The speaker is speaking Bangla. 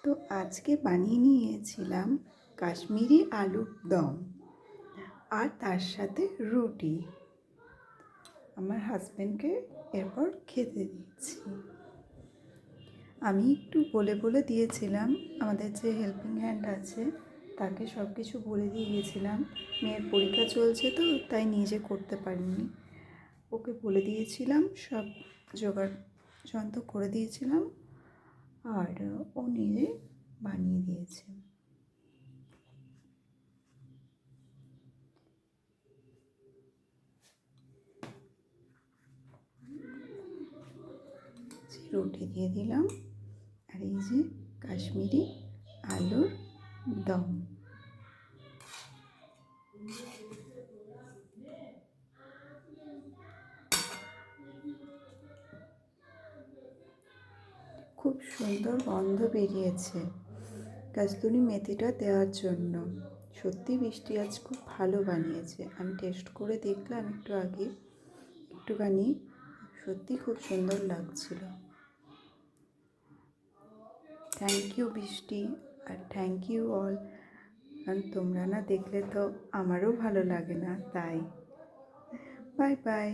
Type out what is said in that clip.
তো আজকে বানিয়ে নিয়েছিলাম কাশ্মীরি আলুর দম আর তার সাথে রুটি। আমার হাজব্যান্ডকে এরপর খেতে দিচ্ছি। আমি একটু বলে বলে দিয়েছিলাম, আমাদের যে হেল্পিং হ্যান্ড আছে তাকে সব কিছু বলে দিয়ে গেছিলাম। মেয়ের পরীক্ষা চলছে তো তাই নিজে করতে পারিনি, ওকে বলে দিয়েছিলাম, সব জোগাড় যন্ত্র করে দিয়েছিলাম আর ও নিজে বানিয়ে দিয়েছে। রুটি দিয়ে দিলাম আর এই যে কাশ্মীরি আলুর দম। খুব সুন্দর গন্ধ বেরিয়েছে কাস্তুরি মেথিটা দেওয়ার জন্য। সত্যি বৃষ্টি আজ খুব ভালো বানিয়েছে। আমি টেস্ট করে দেখলাম একটু আগে, একটুখানি, সত্যি খুব সুন্দর লাগছিল। থ্যাংক ইউ বৃষ্টি, আর থ্যাংক ইউ অল। কারণ তোমরা না দেখলে তো আমারও ভালো লাগে না, তাই। Bye bye.